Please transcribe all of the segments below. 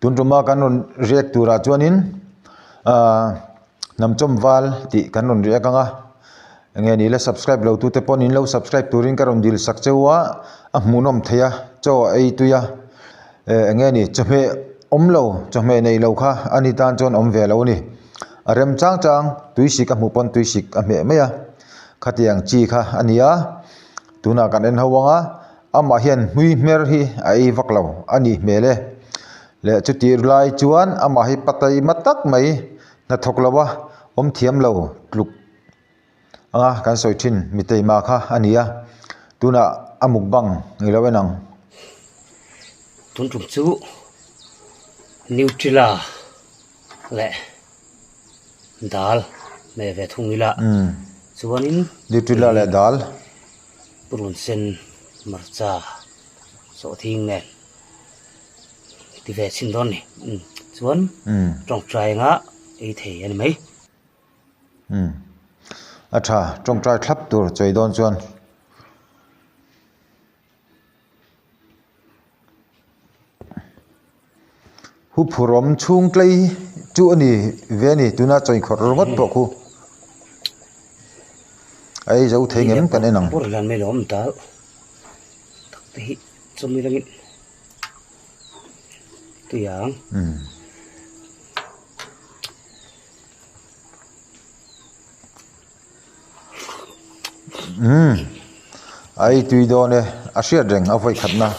tun roma kan ron riak tura chuanin namchom wal ti kan ron riak anga nge ni la subscribe lo tu te pon in lo subscribe turin ka ron dil sak chewa a hmunom theya cho ei tuya nge ni chome omlo chome nei lo kha ani tan chon om ve lo ni arem chang chang tuisik a hmupon tuisik a me meya khatiang chi kha ania tuna kan en hawanga ama hian hui mer hi ai vaklo ani mele le chutir lai chuan ama hi patai matak mai na thoklawa om thiam lo tluk anga kan soithin mitei ma kha ania tuna amuk bang ngilowenang tun tum chu Nutella le dal me ve thungila chuanin Nutella le dal prun sen marcha so thing ne ti ve sin don ni chuan trong trai nga ei thei ani mai acha trong trai thlap tur chei don chuan hu phurom chung klei chu ani ve ni tuna choi khor rongot to khu ai zo thengem kan enang por lan me lom ta tak te hi chomi langin tu yang ai tui do ne a hriat reng a voi khatna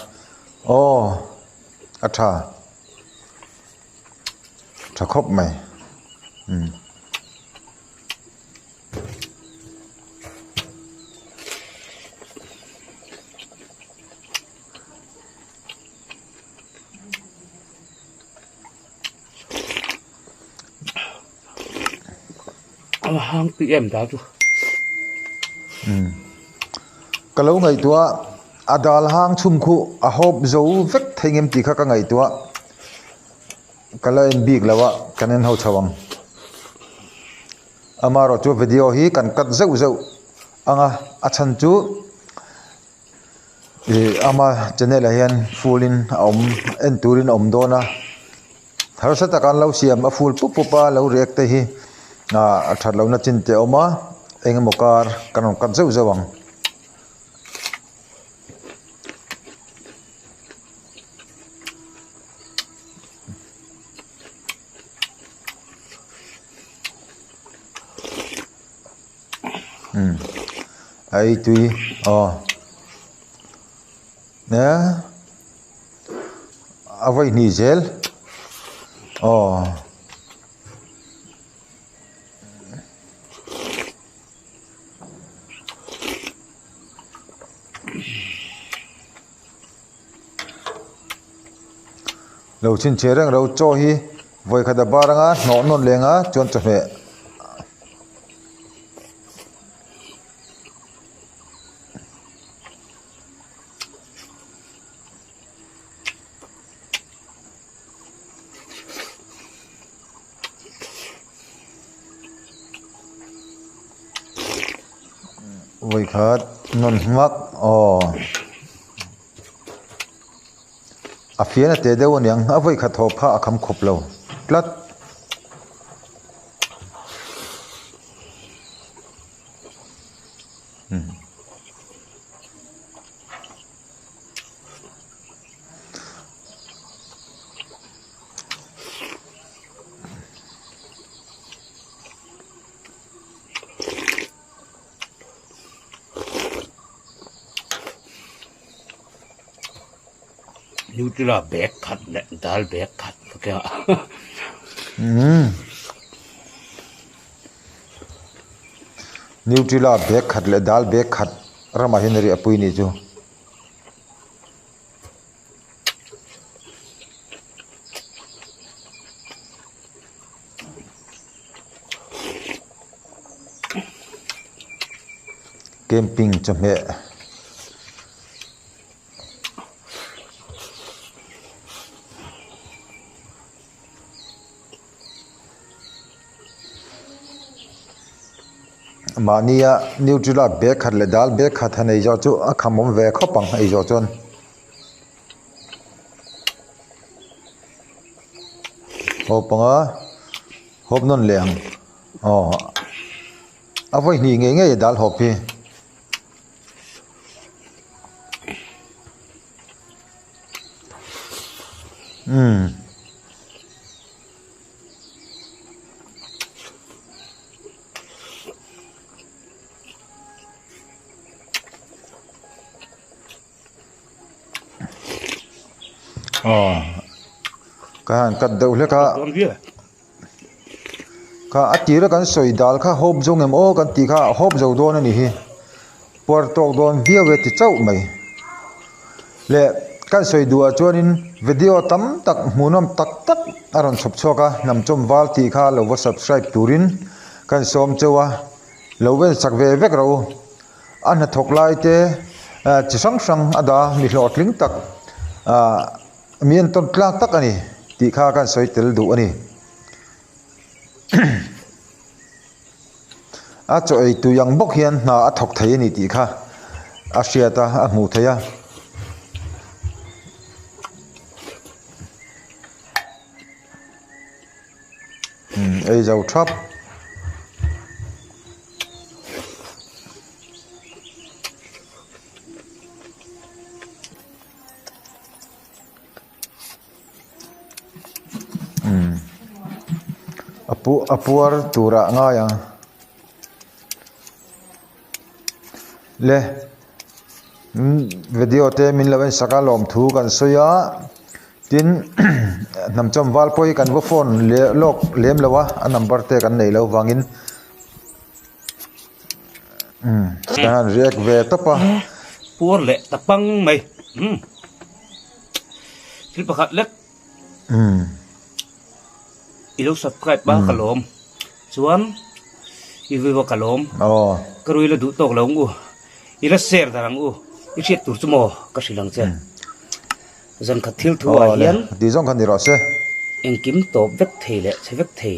o acha khop mai hang PM ta chu kalau ngai tua adal hang chum khu a hop zo vek thengem ti kha ka ngai tua kala en big lawa kanen ho chawang amaro chu video hi kan kat zau zau anga achan chu ama channel hian fullin om en turin om dona tharsa ta kan lo siam a full pu pa lo rek te hi a that lo na chin te oma engemokar kanon kat zau zawang ai tui nè avai ni zel lo chin cherang ro cho hi voi khada baranga no non lenga chon chhe voi khat non mak a fiana te deu niang a voi khat ho pha akham khop lo plat Nutella bag cut le dal bag cut kya Nutella bag khat le dal bag khat rama hinari apui ni chu camping chame mania Nutella bag khat le dal bag khat hanei jo chu a khamom ve khopang ei jo chon hộp bằng hộp non lẹng à vậy nhỉ nghe nghe đal hộp đi cái hàng cắt đầu lên cả cả ắt tì ra cái sợi dal cả hộp giống em cái tì cả hộp dầu đôn này hi Puerto đôn vía về thì cháu mày lệ cái sợi đùa cho nên video tắm tắc muốn tắc tắc aron chụp cho cả nằm trong val tì cả lâu vào subscribe turin cái xóm châu lâu về sắc về vét rồi anh hạt thọc lại thế chỉ sáng sáng ada mi lọt lính tắc miền tôn tlang tắc anh tì cả cái sợi tel đủ anh cho ấy tụi yang bốc hiền na thọc thấy ni tì cả Asia ta ngủ thấy ấy dầu trap apuar tura nga yang le video te min lawen sakalom thu kan soya tin nam chom wal poi kan wo phone le lok lem lawa a number te kan nei lo wangin kan react ve topa pur le tapang mai thil pakhat lek ilo subscribe ba kalom chuan i vi wa kalom karui la du tok lo ngu ila share darang u i chet tur chumo ka silang che zan kha thil thu a hian di jong kan ni ro se engkim top vek thei le che vek thei